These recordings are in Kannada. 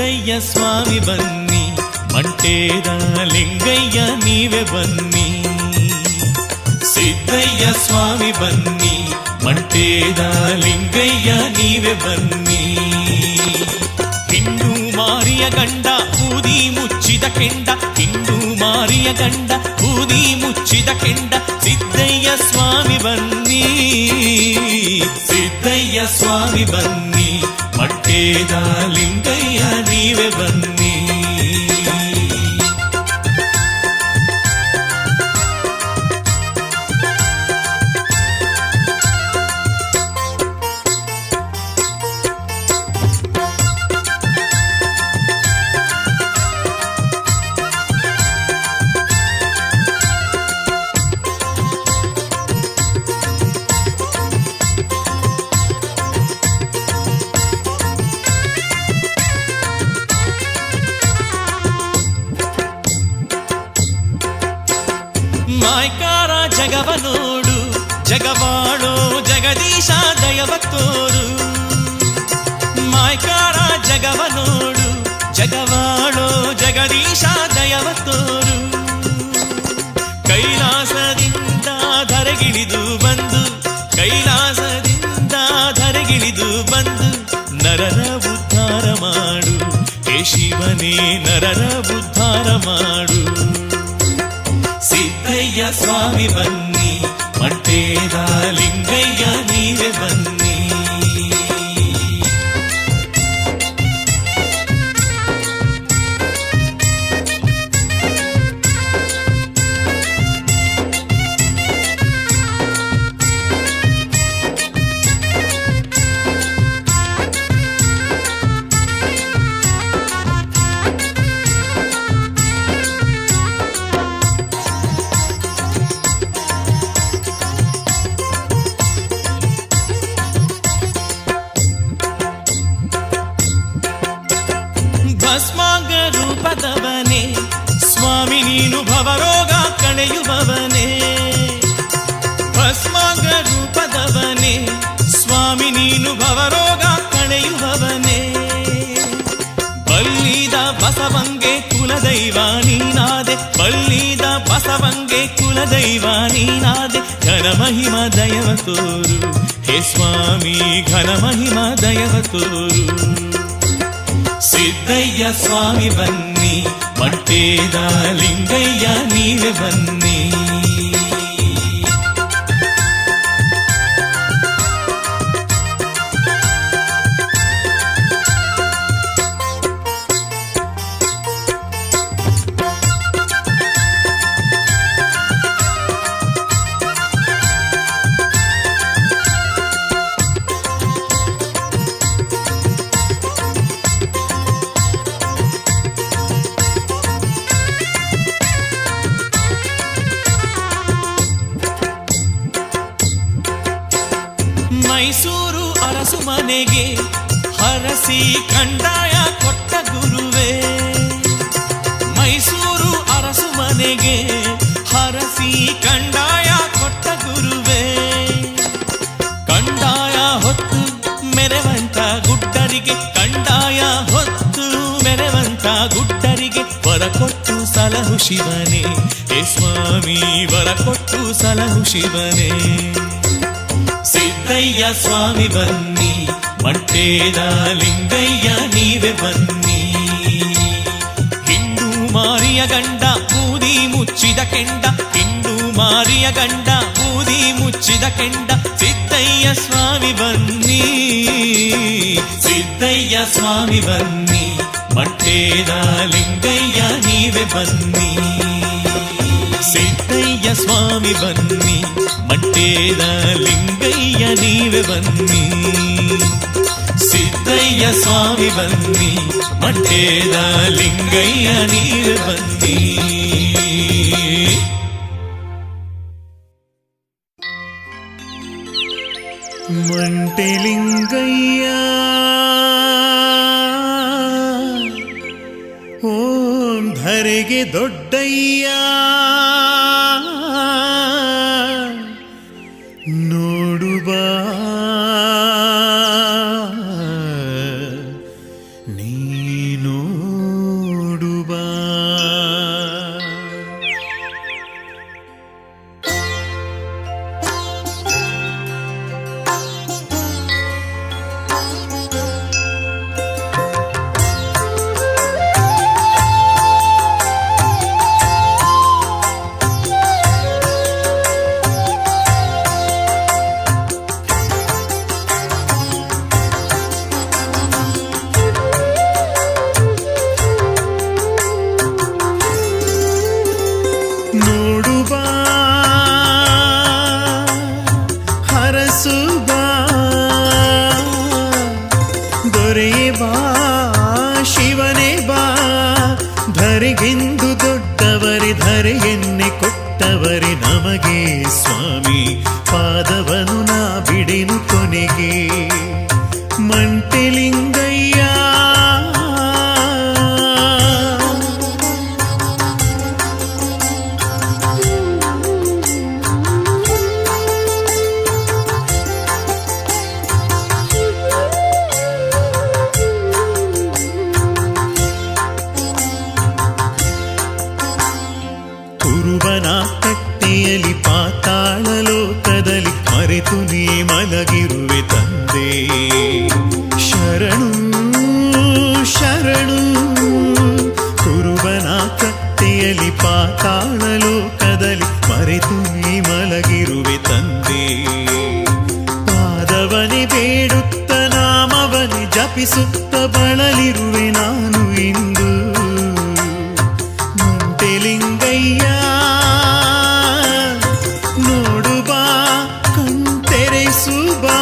ಸಿದ್ದಯ್ಯ ಸ್ವಾಮಿ ಬನ್ನಿ, ಮಂಟೇದ ಲಿಂಗಯ್ಯ ನೀವೇ ಬನ್ನಿ. ಸಿದ್ದಯ್ಯ ಸ್ವಾಮಿ ಬನ್ನಿ, ಮಂಟೇದ ಲಿಂಗಯ್ಯ ನೀವೇ ಬನ್ನಿ. ಹಿಂದೂ ಮಾರಿಯ ಗಂಡ ಬೂದಿ ಮುಚ್ಚಿದ ಕೆಂಡ, ಹಿಂದೂ ಮಾರಿಯ ಗಂಡ ಬೂದಿ ಮುಚ್ಚಿದ ಕೆಂಡ, ಸಿದ್ದಯ್ಯ ಸ್ವಾಮಿ ಬನ್ನಿ. ಸಿದ್ದಯ್ಯ ಸ್ವಾಮಿ ಬನ್ನಿ, ಮಂಟೇದ ಲಿಂಗಯ್ಯ ನೀವೇ ಬನ್ನಿ. ಮಾಯ್ಕಾರ ಜಗವ ನೋಡು, ಜಗವಾಳೋ ಜಗದೀಶ ದಯವ ತೋರು. ಮಾಯ್ಕಾರ ಜಗವ ನೋಡು, ಜಗವಾಳೋ ಜಗದೀಶ ದಯವ ತೋರು. ಕೈಲಾಸದಿಂದ ಧರೆಗಿಳಿದು ಬಂದು, ಕೈಲಾಸದಿಂದ ಧರೆಗಿಳಿದು ಬಂದು, ನರರ ಉದ್ಧಾರ ಮಾಡು ಹೇ ಶಿವನೇ, ನರರ ಉದ್ಧಾರ ಮಾಡು. ಸಿದ್ದಯ್ಯ ಸ್ವಾಮಿ ಬನ್ನಿ, ಮಂಟೇದ ಲಿಂಗಯ್ಯ ನೀವೇ ಬನ್ನಿ. ಭಸ್ಮಾಂಗ ರೂಪದವನೇ ಸ್ವಾಮಿ ನೀನು, ಭವರೋಗ ಕಳೆಯುವವನೇ. ಭಸ್ಮಾಂಗ ರೂಪದವನೇ ಸ್ವಾಮಿ ನೀನು, ಭವರೋಗ ಕಳೆಯುವವನೇ. ಬಲ್ಲಿದ ಬಸವಂಗೆ ಕುಲದೈವ ನೀನಾದೆ, ಬಲ್ಲಿದ ಬಸವಂಗೆ ಕುಲದೈವ ನೀನಾದೆ. ಘನ ಮಹಿಮ ದಯವ ತೋರು ಹೇ ಸ್ವಾಮಿ, ಘನ ಮಹಿಮ ದಯವ ತೋರು. ಸಿದ್ದಯ್ಯ ಸ್ವಾಮಿ ಬನ್ನಿ, ಮಂಟೇದ ಲಿಂಗಯ್ಯ ನೀವೇ ಬನ್ನಿ. ಮೈಸೂರು ಅರಸು ಮನೆಗೆ ಹರಸಿ ಕಂದಾಯ ಕೊಟ್ಟ ಗುರುವೇ. ಮೈಸೂರು ಅರಸು ಮನೆಗೆ ಹರಸಿ ಕಂದಾಯ ಕೊಟ್ಟ ಗುರುವೇ. ಕಂದಾಯ ಹೊತ್ತು ಮೆರೆವಂತ ಗುಡ್ಡರಿಗೆ, ಕಂದಾಯ ಹೊತ್ತು ಮೆರೆವಂತ ಗುಡ್ಡರಿಗೆ ವರ ಕೊಟ್ಟು ಸಲಹು ಶಿವನೇ ಹೇ ಸ್ವಾಮಿ, ವರ ಕೊಟ್ಟು ಸಲಹು ಶಿವನೇ. ಸಿದ್ದಯ್ಯ ಸ್ವಾಮಿ ಬನ್ನಿ, ಮಂಟೇದ ಲಿಂಗಯ್ಯ ನೀವೇ ಬನ್ನಿ. ಹಿಂದೂ ಮಾರಿಯ ಗಂಡ ಬೂದಿ ಮುಚ್ಚಿದ ಕೆಂಡ, ಹಿಂದೂ ಮಾರಿಯ ಗಂಡ ಬೂದಿ ಮುಚ್ಚಿದ ಕೆಂಡ, ಸಿದ್ದಯ್ಯ ಸ್ವಾಮಿ ಬನ್ನಿ. ಸಿದ್ದಯ್ಯ ಸ್ವಾಮಿ ಬನ್ನಿ, ಮಂಟೇದ ಲಿಂಗಯ್ಯ ನೀವೇ ಬನ್ನಿ. ಸಿದ್ದಯ್ಯ ಸ್ವಾಮಿ ಬನ್ನಿ, ಮಂಟೇದ ಲಿಂಗಯ್ಯ ನೀವೇ ಬನ್ನಿ. ಸಿದ್ದಯ್ಯ ಸ್ವಾಮಿ ಬನ್ನಿ, ಮಂಟೇದ ಲಿಂಗಯ್ಯ ನೀವೇ ಬನ್ನಿ. ಮಂಟೆಲಿಂಗಯ್ಯ ಓಂ ಧರೆಗೆ ದೊಡ್ಡಯ್ಯ, ನೋಡುಬಾ ನೀನು ಧರೆಗೆಂದು ದೊಡ್ಡವರೇ ಧರೆಯನ್ನೇ ಕೊಟ್ಟವರೇ ನಮಗೆ ಸ್ವಾಮಿ ಪಾದವನು ನಾ ಬಿಡೆನು ಕೊನೆಗೆ ಮಂಟೆಲಿಂಗಯ್ಯ ಕುರುಬನ ಕಟ್ಟೆಯಲ್ಲಿ ಪಾತಾಳ ಲೋಕದಲ್ಲಿ ಮರೆತು ನೀ ಮಲಗಿರುವೆ ತಂದೆ ಶರಣು ಶರಣು ಕುರುಬನ ಕಟ್ಟೆಯಲ್ಲಿ ಪಾತಾಳ ಲೋಕದಲ್ಲಿ ಮರೆತು ನೀ ಮಲಗಿರುವೆ ತಂದೆ ಪಾದವನೇ ಬೇಡುತ್ತ ನಾಮವನೇ ಜಪಿಸುತ್ತ ಬಳಲಿರುವೆ ನಾನು ಇಂದು ಮಂಟೆಲಿಂಗಯ್ಯ ನೋಡು ಬಾ ಕಣ್ತೆರೆಸು ಬಾ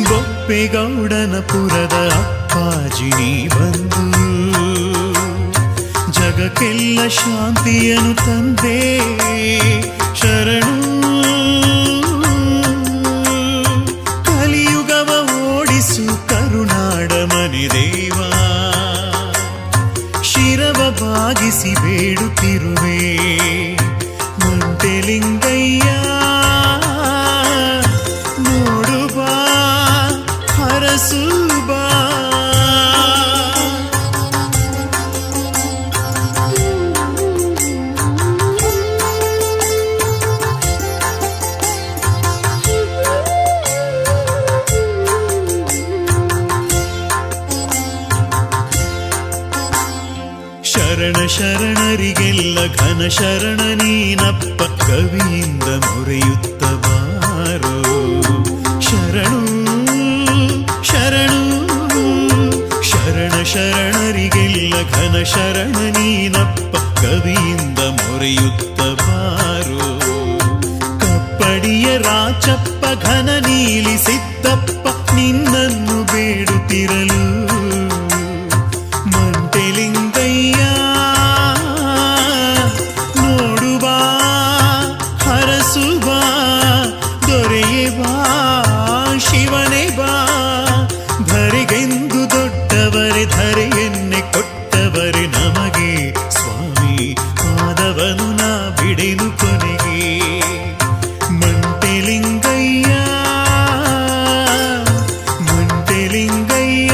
ಬೊಪ್ಪೆಗೌಡನ ಪುರದ ಅಪ್ಪಾಜಿ ನೀ ಬಂದು ಜಗಕ್ಕೆಲ್ಲ ಶಾಂತಿಯನ್ನು ತಂದೆ ಶರಣು ಕಲಿಯುಗವ ಓಡಿಸು ಕರುನಾಡ ಮನೆದೇವ ಶಿರವ ಬಾಗಿಸಿ ಬೇಡುತ್ತಿರುವೆ ಮಂಟೆಲಿಂಗಯ್ಯ ನೋಡು ಬಾ ಹರಸು ಬಾ ಶರಣ ಶರಣರಿಗೆಲ್ಲ ಘನ ಶರಣ ನೀನಪ್ಪ ಕವಿಯಿಂದ ಮೊರೆಯುತ್ತ ಬಾರೋ ಶರಣು ಶರಣು ಶರಣ ಶರಣರಿಗೆಲ್ಲ ಘನ ಶರಣ ನೀನಪ್ಪ ಕವಿಯಿಂದ ಮೊರೆಯುತ್ತ ಬಾರೋ ಕಪ್ಪಡಿಯ ರಾಚಪ್ಪ ಘನ ನೀಲಿ ಸಿದ್ದಪ್ಪ ನಿನ್ನನ್ನು ಬೇಡುತ್ತಿರಲು ಮಂಟೆಲಿಂಗಯ್ಯ ನೋಡು ಬಾ ಹರಸು ಬಾ ದೊರೆಯೇ ಬಾ ಶಿವನೇ ಬಾ ಧರೆಗೆಂದು ದೊಡ್ಡವರೇ ಧರೆಯನ್ನೇ ಕೊಟ್ಟವರೇ ನಮಗೆ ಸ್ವಾಮಿ ಪಾದವನು ನಾ ಬಿಡೆನು ಕೊನೆಗೆ ಮಂಟೆಲಿಂಗಯ್ಯ ಮಂಟೆಲಿಂಗಯ್ಯ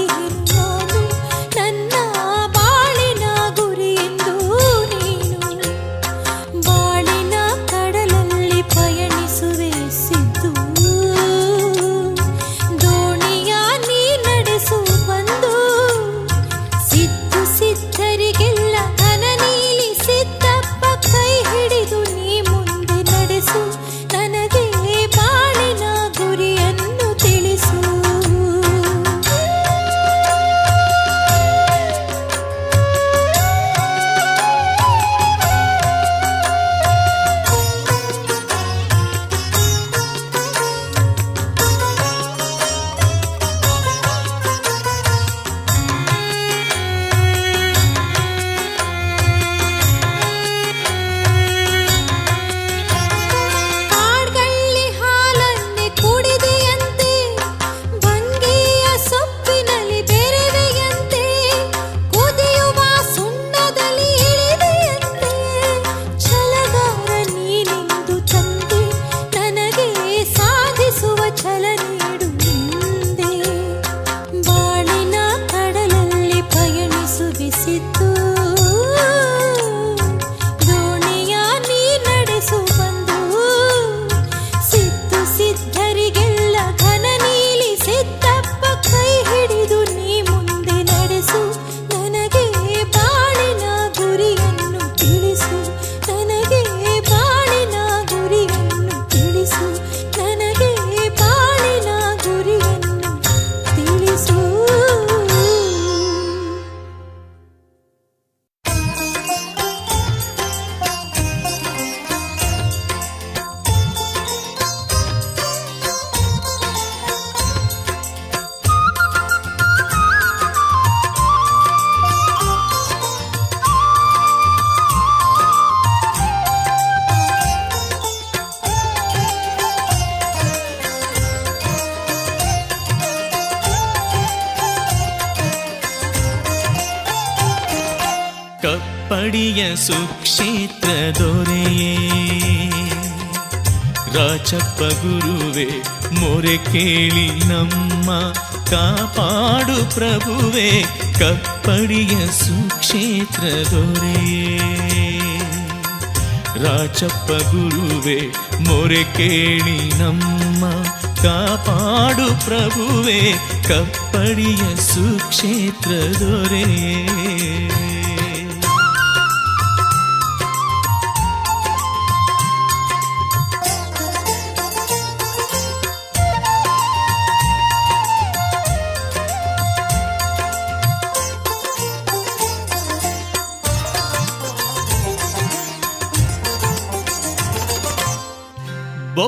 ನಾನು ನನ್ನ ಬಾಳಿನ ಗುರಿಯೆಂದು ನೀನು ಬಾಳಿನ ಕಡಲಲ್ಲಿ ಪಯಣಿಸುವೆ ಸಿದ್ದು ದೋಣಿಯ ನೀ ನಡೆಸು ಬಂದು ಸಿದ್ದು ಸಿದ್ಧರಿಗೆಲ್ಲ ಘನ ನೀಲಿ ಸಿದ್ದಪ್ಪ ಕೈ ಹಿಡಿದು ನೀ ಮುಂದೆ ನಡೆಸು ನನಗೆ ಬಾಳಿನ ಗುರಿಯನ್ನು ತಿಳಿಸು ಕಾಡ್ಗಳ್ಳಿ ಹಾಲನ್ನೇ ಕುಡಿದೆಯಂತೆ ಬಂಗಿಯ ಸೊಪ್ಪಿನಲ್ಲಿ ಬೆರೆವೆಯಂತೆ ಕುದಿಯುವ ಸುಣ್ಣದಲ್ಲಿ ಇಳಿದೆಯಂತೆ ಛಲಗಾರ ನೀನೆಂದು ತಂದೆ ನನಗೆ ಸಾಧಿಸುವ ಛಲ ನೀಡು ಮುಂದೆ ಬಾಳಿನ ಕಡಲಲ್ಲಿ ಪಯಣಿಸುವೆ ಸಿದ್ದು ದೋಣಿಯ ನೀ ನಡೆಸು ಬಂದು ಸಿದ್ದು ಸಿದ್ಧರಿಗೆಲ್ಲ ಘನ ನೀಲಿ ಸಿದ್ದಪ್ಪ ಕೈ ಹಿಡಿದು ನೀ ಮುಂದೆ ನಡೆಸು ನನಗೆ ಬಾಳಿನ ಗುರಿಯನ್ನು ತಿಳಿಸು ನನಗೆ ಬಾಳಿನ ಗುರಿಯನ್ನು ತಿಳಿಸು ನನಗೆ ಬಾಳಿನ ಗುರಿಯನ್ನು ತಿಳಿಸು ಕಪ್ಪಡಿಯ ಸುಕ್ಷೇತ್ರ ದೊರೆಯೇ ರಾಚಪ್ಪ ಗುರುವೆ ಮೊರೆ ಕೇಳಿ ನಮ್ಮ ಕಾಪಾಡು ಪ್ರಭುವೆ ಕಪ್ಪಡಿಯ ಸುಕ್ಷೇತ್ರ ದೊರೆಯೇ ರಾಚಪ್ಪ ಗುರುವೆ ಮೊರೆ ಕೇಳಿ ನಮ್ಮ ಕಾಪಾಡು ಪ್ರಭುವೆ ಕಪ್ಪಡಿಯ ಸುಕ್ಷೇತ್ರ ದೊರೆಯೇ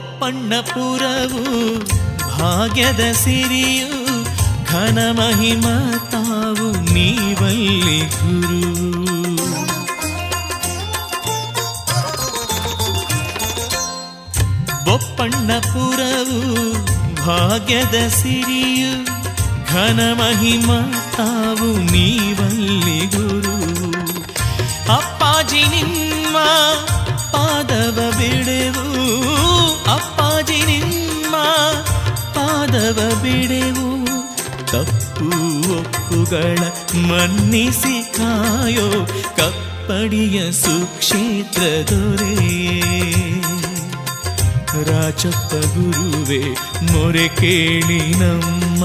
ಬೊಪ್ಪಣ್ಣಪುರವು ಭಾಗ್ಯದ ಸಿರಿಯು ಘನ ಮಹಿಮ ತಾವು ನೀವಲ್ಲಿ ಗುರು ಬೊಪ್ಪಣ್ಣಪುರವು ಭಾಗ್ಯದ ಸಿರಿಯು ಘನ ಮಹಿಮ ತಾವು ನೀವಲ್ಲಿ ಗುರು ಅಪ್ಪಾಜಿ ನಿಮ್ಮ ಪಾದವ ಬಿಡೆವು ಅಪ್ಪಾಜಿ ನಿಮ್ಮ ಪಾದವ ಬಿಡೆವು ತಪ್ಪು ಒಪ್ಪುಗಳ ಮನ್ನಿಸಿ ಕಾಯೋ ಕಪ್ಪಡಿಯ ಸುಕ್ಷೇತ್ರ ದೊರೆಯೇ ರಾಚಪ್ಪ ಗುರುವೆ ಮೊರೆ ಕೇಳಿ ನಮ್ಮ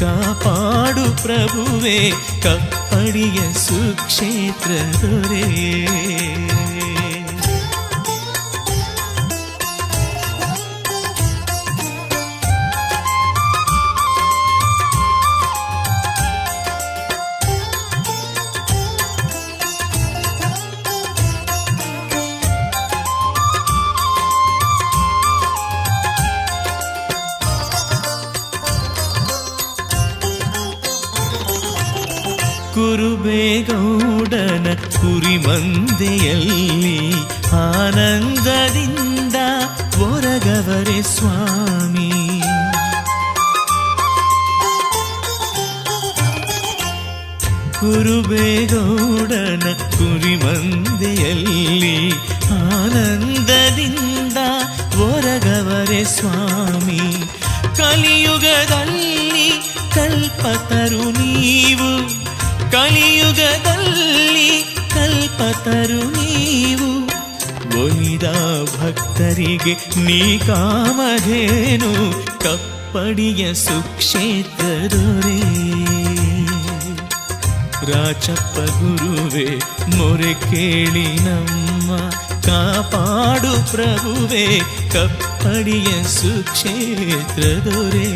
ಕಾಪಾಡು ಪ್ರಭುವೆ ಕಪ್ಪಡಿಯ ಸುಕ್ಷೇತ್ರ ದೊರೆಯೇ ಕುರುಬೇಗೌಡನ ಕುರಿಮಂದೆಯಲ್ಲಿ ಆನಂದದಿಂದ ಒರಗವರೆ ಸ್ವಾಮಿ ಕುರುಬೇಗೌಡನ ಕುರಿಮಂದೆಯಲ್ಲಿ ಆನಂದದಿಂದ ಒರಗವರೆ ಸ್ವಾಮಿ ಕಲಿಯುಗದಲ್ಲಿ ಕಲ್ಪತರು ನೀವು, ಕಲಿಯುಗದಲ್ಲಿ ಕಲ್ಪತರು ನೀವು. ಒಲಿದ ಭಕ್ತರಿಗೆ ನೀ ಕಾಮಧೇನು, ಕಪ್ಪಡಿಯ ಸುಕ್ಷೇತ್ರ ದೊರೆ. ರಾಚಪ್ಪ ಗುರುವೇ ಮೊರೆ ಕೇಳಿ ನಮ್ಮ, ಕಾಪಾಡು ಪ್ರಭುವೇ ಕಪ್ಪಡಿಯ ಸುಕ್ಷೇತ್ರ ದೊರೆ.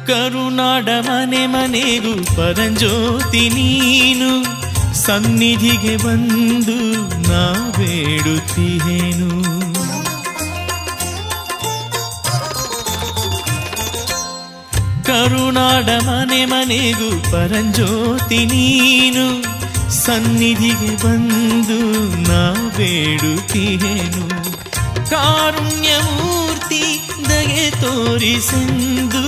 ಕರುನಾಡ ಮನೆ ಮನೆಗೂ ಪರಂಜ್ಯೋತಿ ನೀನು, ಸನ್ನಿಧಿಗೆ ಬಂದು ನಾ ಬೇಡುತ್ತೀಹೇನು. ಕರುನಾಡ ಮನೆ ಮನೆಗೂ ಪರಂಜ್ಯೋತಿ ನೀನು, ಸನ್ನಿಧಿಗೆ ಬಂದು ನಾ ಬೇಡುತ್ತೀಹೇನು. ಕಾರುಣ್ಯಮೂರ್ತಿ ದಯೆ ತೋರಿಸೆಂದು,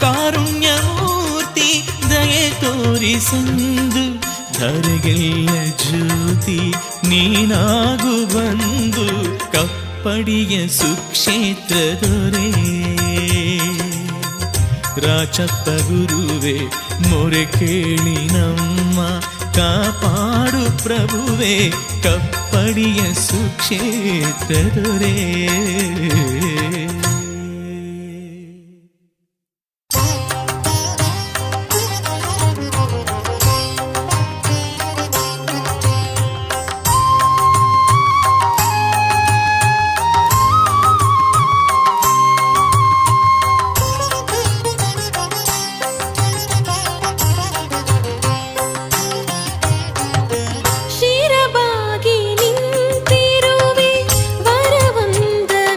ಕಾರುಣ್ಯಮೂರ್ತಿ ದಯೆ ತೋರಿಸೆಂದು, ಧರೆಗೆಲ್ಲ ಜ್ಯೋತಿ ನೀನಾಗು ಬಂದು, ಕಪ್ಪಡಿಯ ಸುಕ್ಷೇತ್ರ ದೊರೆ. ರಾಚಪ್ಪ ಗುರುವೇ ಮೊರೆ ಕೇಳಿ ನಮ್ಮ, ಕಾಪಾಡು ಪ್ರಭುವೇ ಕಪ್ಪಡಿಯ ಸುಕ್ಷೇತ್ರ ದೊರೆ. ಶಿರಬಾಗಿ ನಿಂತಿರುವೆ ವರವಂದನೆ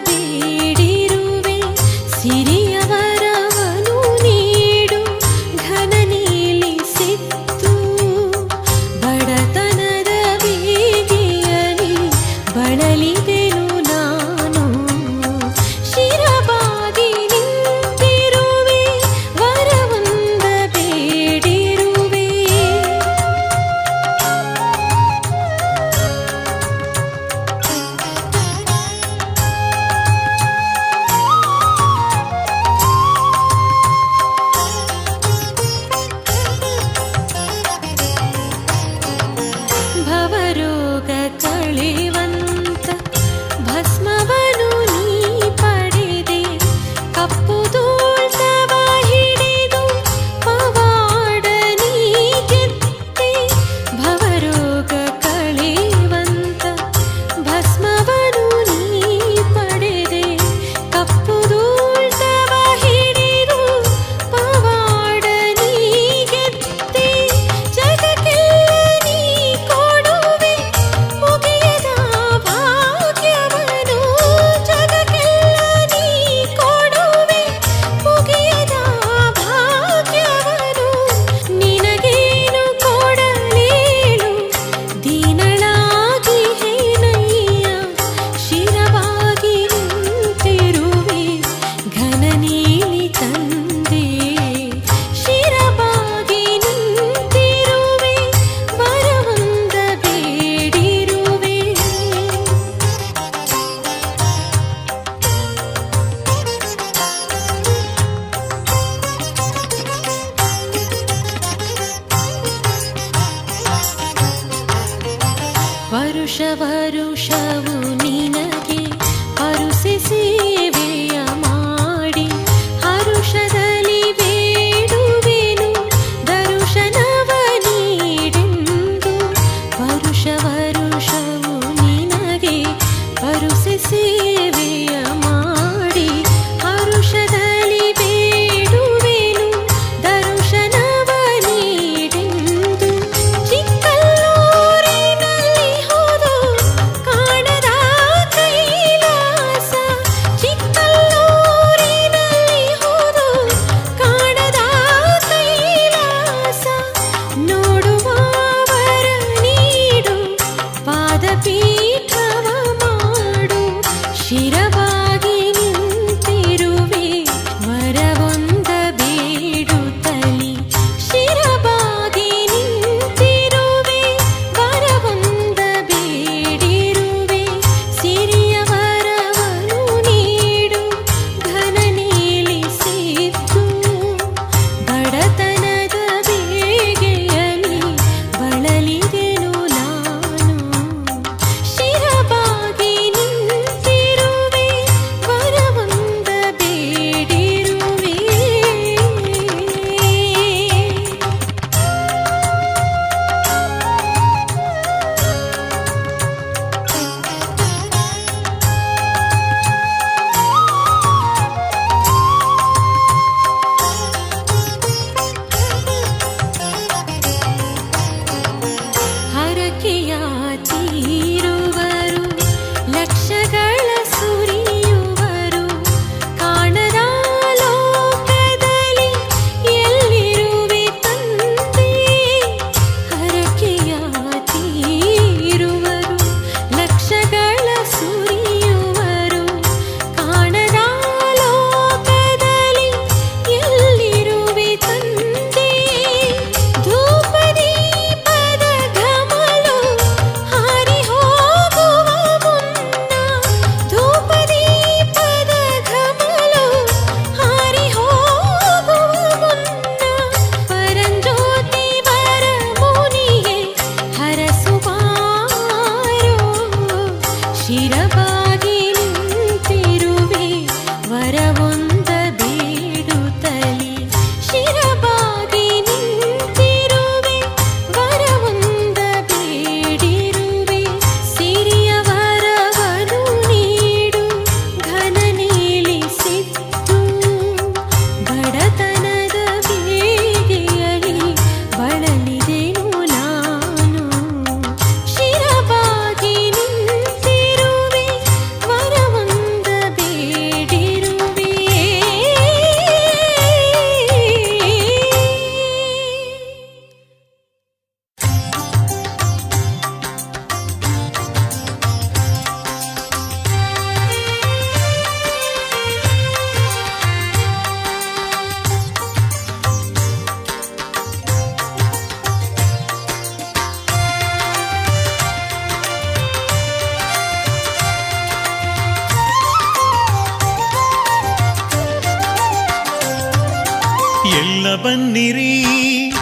ಎಲ್ಲ ಬನ್ನಿರಿ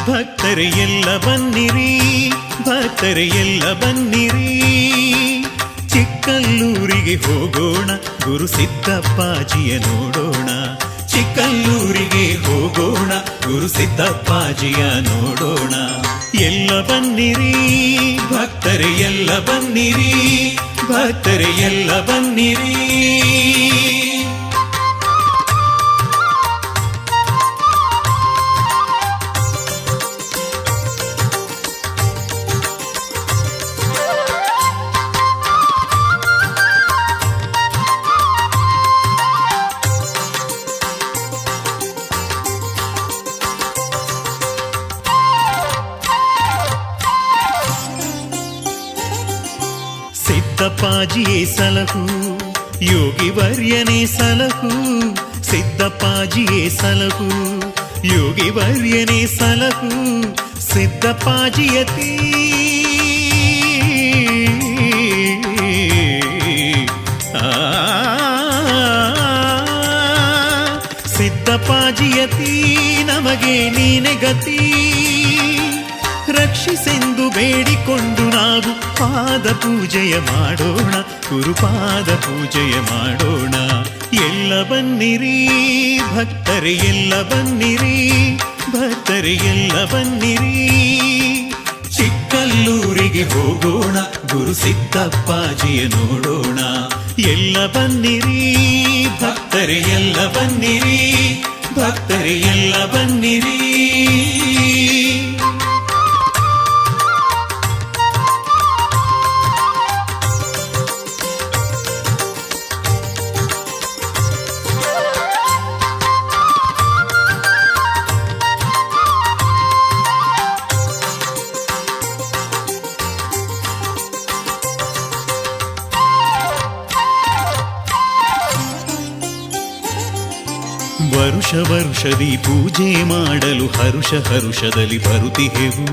ಭಕ್ತರೆ ಎಲ್ಲ ಬನ್ನಿರಿ, ಭಕ್ತರೆ ಎಲ್ಲ ಬನ್ನಿರಿ. ಚಿಕ್ಕಲ್ಲೂರಿಗೆ ಹೋಗೋಣ, ಗುರು ಸಿದ್ದಪ್ಪಾಜಿಯ ನೋಡೋಣ. ಚಿಕ್ಕಲ್ಲೂರಿಗೆ ಹೋಗೋಣ, ಗುರು ಸಿದ್ದಪ್ಪಾಜಿಯ ನೋಡೋಣ. ಎಲ್ಲ ಬನ್ನಿರಿ ಭಕ್ತರೆ ಎಲ್ಲ ಬನ್ನಿರಿ, ಭಕ್ತರೆ ಎಲ್ಲ ಬನ್ನಿರಿ. ಸಿದ್ದಪ್ಪಾಜಿಯೇ ಸಲಹು, ಯೋಗಿ ವರ್ಯನೇ ಸಲಹು. ಸಿದ್ದಪ್ಪಾಜಿಯೇ ಸಲಹು, ಯೋಗಿ ವರ್ಯನೇ ಸಲಹು. ಸಿದ್ದಪ್ಪಾಜಿಯತಿ ಸಿದ್ದಪ್ಪಾಜಿಯತಿ ನಮಗೆ ನೀನೆ ಗತಿ. ರಕ್ಷಿಸೆಂದು ಬೇಡಿಕೊಂಡು ನಾವು ಪಾದ ಪೂಜೆಯ ಮಾಡೋಣ, ಗುರುಪಾದ ಪೂಜೆಯ ಮಾಡೋಣ. ಎಲ್ಲ ಬನ್ನಿರಿ ಭಕ್ತರೆ ಎಲ್ಲ ಬನ್ನಿರಿ, ಭಕ್ತರೆ ಎಲ್ಲ ಬನ್ನಿರಿ. ಚಿಕ್ಕಲ್ಲೂರಿಗೆ ಹೋಗೋಣ, ಗುರು ಸಿದ್ದಪ್ಪಾಜಿಯ ನೋಡೋಣ. ಎಲ್ಲ ಬನ್ನಿರಿ ಭಕ್ತರೆ ಎಲ್ಲ ಬನ್ನಿರಿ, ಭಕ್ತರೆ ಎಲ್ಲ ಬನ್ನಿರಿ. ವರುಷ ವರುಷದಿ ಪೂಜೆ ಮಾಡಲು ಹರುಷ ಹರುಷದಲ್ಲಿ ಬರುತ್ತಿಹೆವು.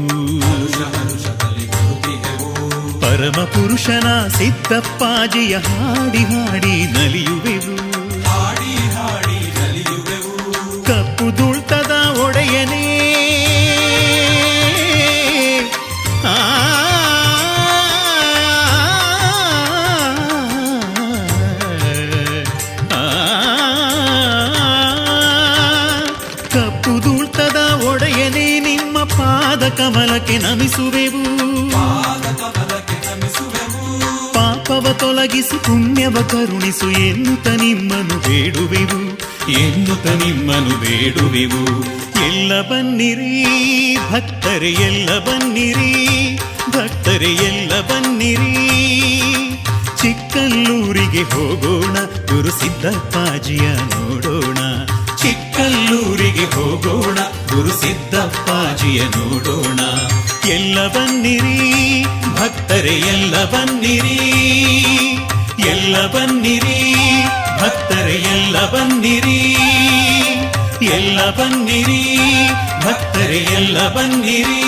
ಪರಮ ಪುರುಷನ ಸಿದ್ದಪ್ಪಾಜಿಯ ಹಾಡಿ ಹಾಡಿ ನಲಿಯುವೆವು. ಕಪ್ಪು ದುಳ್ತದ ಒಡೆಯನೇ ಪಾದ ಕಮಲಕ್ಕೆ ನಮಿಸುವೆವು. ಪಾಪವ ತೊಲಗಿಸಿ ಪುಣ್ಯವ ಕರುಣಿಸು ಎನ್ನುತ್ತ ನಿಮ್ಮನು ಬೇಡುವೆವು, ಎನ್ನುತ್ತ ನಿಮ್ಮನು ಬೇಡುವೆವು. ಎಲ್ಲ ಬನ್ನಿರಿ ಭಕ್ತರೆ ಎಲ್ಲ ಬನ್ನಿರಿ, ಭಕ್ತರೆ ಎಲ್ಲ ಬನ್ನಿರಿ. ಚಿಕ್ಕಲ್ಲೂರಿಗೆ ಹೋಗೋಣ, ಗುರು ಸಿದ್ದಪ್ಪಾಜಿಯ ನೋಡೋಣ. ಚಿಕ್ಕಲ್ಲೂರಿಗೆ ಹೋಗೋಣ, ಗುರು ಸಿದ್ದಪ್ಪಾಜಿಯ ನೋಡೋಣ. ಎಲ್ಲ ಬನ್ನಿರಿ ಭಕ್ತರೆ ಎಲ್ಲ ಬನ್ನಿರಿ, ಎಲ್ಲ ಬನ್ನಿರಿ ಭಕ್ತರೆ ಎಲ್ಲ ಬನ್ನಿರಿ, ಎಲ್ಲ ಬನ್ನಿರಿ ಭಕ್ತರೆ ಎಲ್ಲ ಬನ್ನಿರಿ.